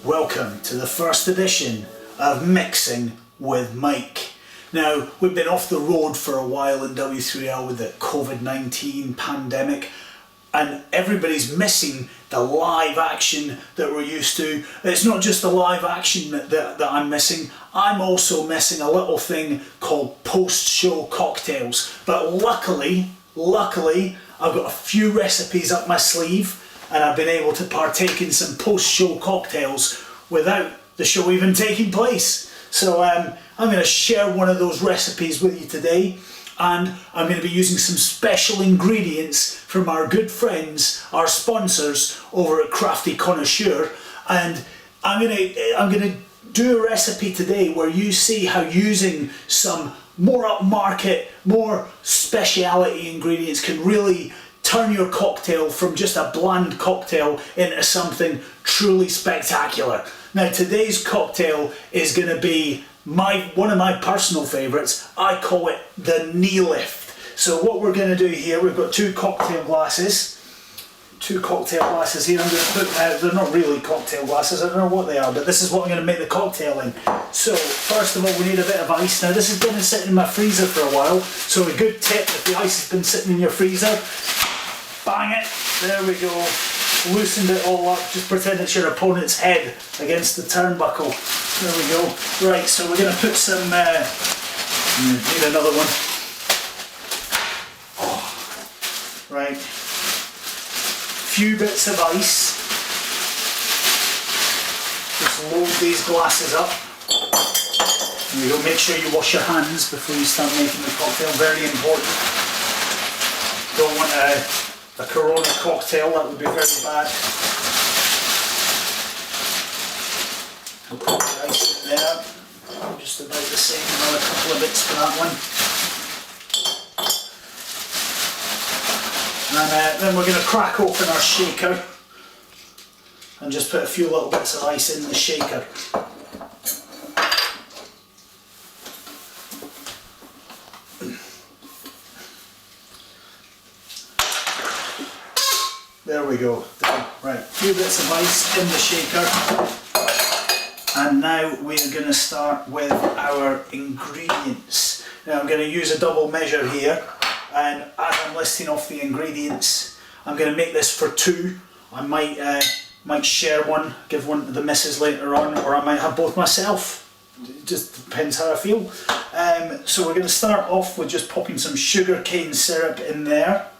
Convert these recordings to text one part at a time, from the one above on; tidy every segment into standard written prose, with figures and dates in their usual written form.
Welcome to the first edition of Mixing with Mike. Now, we've been off the road for a while in W3L with the COVID-19 pandemic, and everybody's missing the live action that we're used to. It's not just the live action that I'm missing, I'm also missing a little thing called post-show cocktails. But luckily, I've got a few recipes up my sleeve, and I've been able to partake in some post-show cocktails without the show even taking place. So I'm going to share one of those recipes with you today, and I'm going to be using some special ingredients from our good friends, our sponsors over at Crafty Connoisseur, and I'm going to do a recipe today where you see how using some more upmarket, more speciality ingredients can really turn your cocktail from just a bland cocktail into something truly spectacular. Now, today's cocktail is going to be one of my personal favourites. I call it the knee lift. So what we're going to do here, we've got two cocktail glasses here. I'm going to put, they're not really cocktail glasses, I don't know what they are, but this is what I'm going to make the cocktail in. So first of all, we need a bit of ice. Now this has been sitting in my freezer for a while, so a good tip, if the ice has been sitting in your freezer, bang it, there we go, loosened it all up, just pretend it's your opponent's head against the turnbuckle, there we go. Right, so we're going to put some, need another one, right, few bits of ice, just load these glasses up, there we go, make sure you wash your hands before you start making the cocktail, very important, don't want a Corona cocktail, that would be very bad. I'll put the ice in there, just about the same, another couple of bits for that one. And then we're going to crack open our shaker and just put a few little bits of ice in the shaker. There we go. Right, a few bits of ice in the shaker. And now we're going to start with our ingredients. Now I'm going to use a double measure here, and as I'm listing off the ingredients, I'm going to make this for two. I might share one, give one to the missus later on, or I might have both myself. It just depends how I feel. So we're going to start off with just popping some sugar cane syrup in there.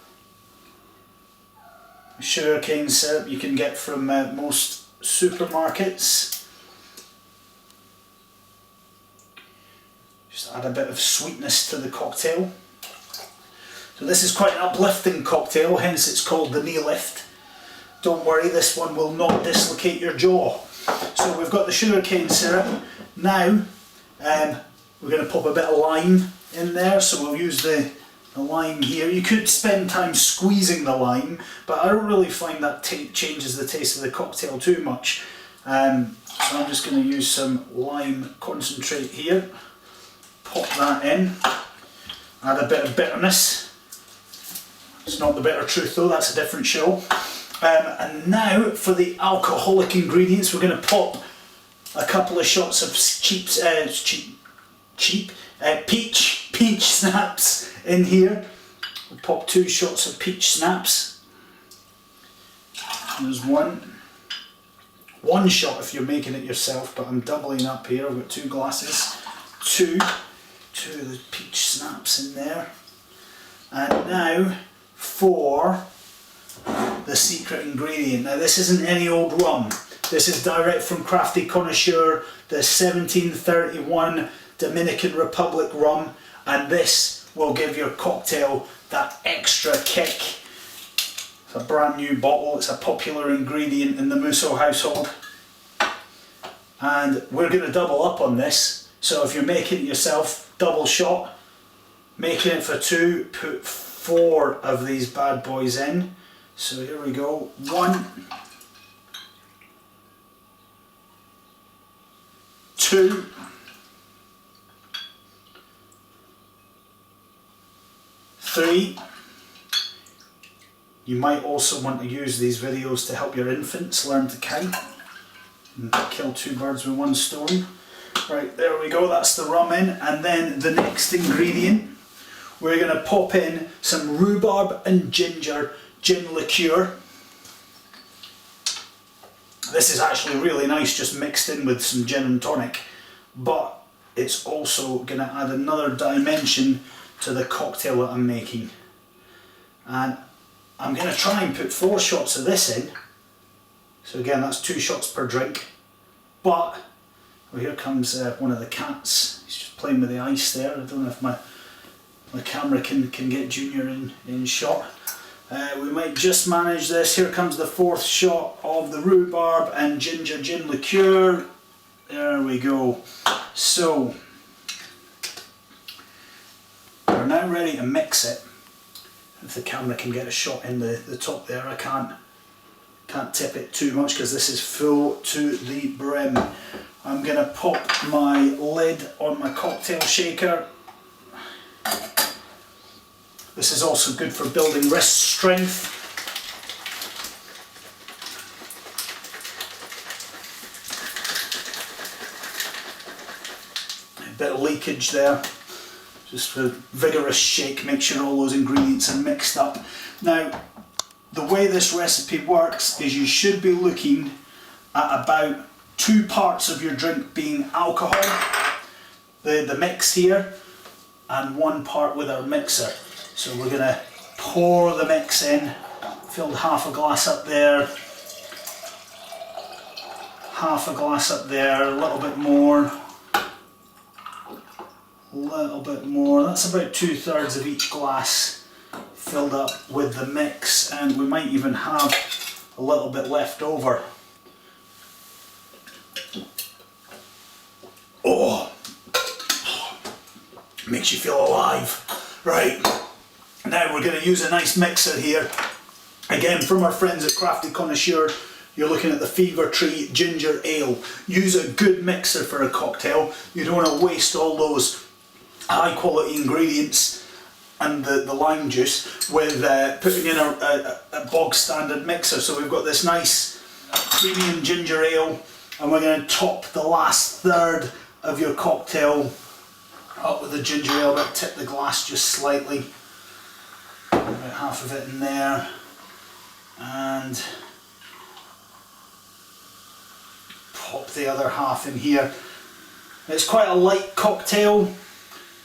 Sugar cane syrup you can get from most supermarkets. Just add a bit of sweetness to the cocktail. So this is quite an uplifting cocktail, hence it's called the knee lift. Don't worry, this one will not dislocate your jaw. So we've got the sugar cane syrup. Now we're going to pop a bit of lime in there, so we'll use the lime here. You could spend time squeezing the lime, but I don't really find that changes the taste of the cocktail too much. So I'm just going to use some lime concentrate here. Pop that in. Add a bit of bitterness. It's not the bitter truth though, that's a different show. And now for the alcoholic ingredients, we're going to pop a couple of shots of peach schnapps in here. We'll pop 2 shots of peach schnapps. There's one shot if you're making it yourself, but I'm doubling up here. I've got 2 glasses, two of the peach schnapps in there. And now for the secret ingredient. Now this isn't any old rum. This is direct from Crafty Connoisseur, the 1731 Dominican Republic rum, and this will give your cocktail that extra kick. It's a brand new bottle, it's a popular ingredient in the Musso household. And we're going to double up on this, so if you're making it yourself, double shot, making it for 2, put 4 of these bad boys in. So here we go, 1, 2, 3. You might also want to use these videos to help your infants learn to count. and kill two birds with one stone. Right, there we go, that's the rum in. And then the next ingredient, we're going to pop in some rhubarb and ginger gin liqueur. This is actually really nice just mixed in with some gin and tonic, but it's also going to add another dimension to the cocktail that I'm making. And I'm going to try and put 4 shots of this in. So again, that's 2 shots per drink. But, well, here comes one of the cats. He's just playing with the ice there. I don't know if my camera can get Junior in shot. We might just manage this. Here comes the 4th shot of the rhubarb and ginger gin liqueur. There we go. So, we're now ready to mix it. If the camera can get a shot in the top there, I can't tip it too much because this is full to the brim. I'm going to pop my lid on my cocktail shaker. This is also good for building wrist strength. A bit of leakage there. Just for a vigorous shake, make sure all those ingredients are mixed up. Now, the way this recipe works is you should be looking at about 2 parts of your drink being alcohol, the mix here, and 1 part with our mixer. So we're going to pour the mix in, filled half a glass up there, half a glass up there, a little bit more, that's about 2/3 of each glass filled up with the mix, and we might even have a little bit left over. Oh, makes you feel alive. Right. Now we're going to use a nice mixer here. Again, from our friends at Crafty Connoisseur, you're looking at the Fever Tree Ginger Ale. Use a good mixer for a cocktail. You don't want to waste all those high quality ingredients and the lime juice with putting in a bog standard mixer. So we've got this nice premium ginger ale, and we're going to top the last third of your cocktail up with the ginger ale, but tip the glass just slightly. About half of it in there, and pop the other half in here. It's quite a light cocktail,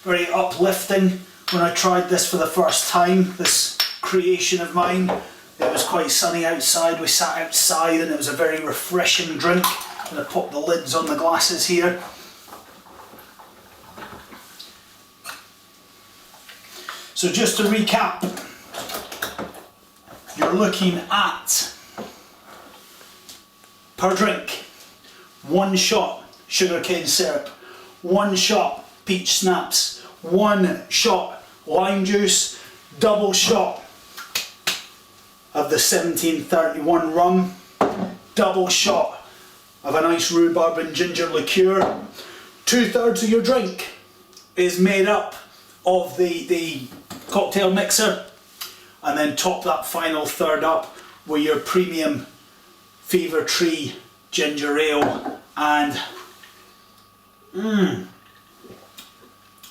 very uplifting. When I tried this for the first time, this creation of mine, it was quite sunny outside. We sat outside and it was a very refreshing drink. I'm going to pop the lids on the glasses here. So just to recap, you're looking at, per drink, 1 shot sugarcane syrup, 1 shot peach schnapps, 1 shot lime juice, double shot of the 1731 rum, double shot of a nice rhubarb and ginger liqueur. 2/3 of your drink is made up of the cocktail mixer, and then top that final third up with your premium Fever Tree ginger ale, and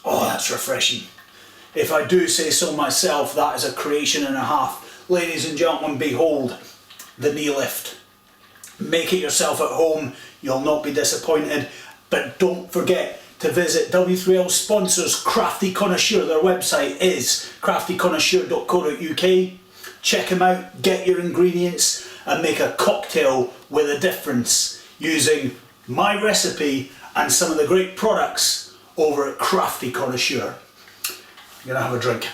oh, that's refreshing. If I do say so myself, that is a creation and a half. Ladies and gentlemen, behold the knee lift. Make it yourself at home, you'll not be disappointed. But don't forget to visit W3L sponsors Crafty Connoisseur. Their website is craftyconnoisseur.co.uk. Check them out, get your ingredients, and make a cocktail with a difference using my recipe and some of the great products over at Crafty Connoisseur. I'm gonna have a drink.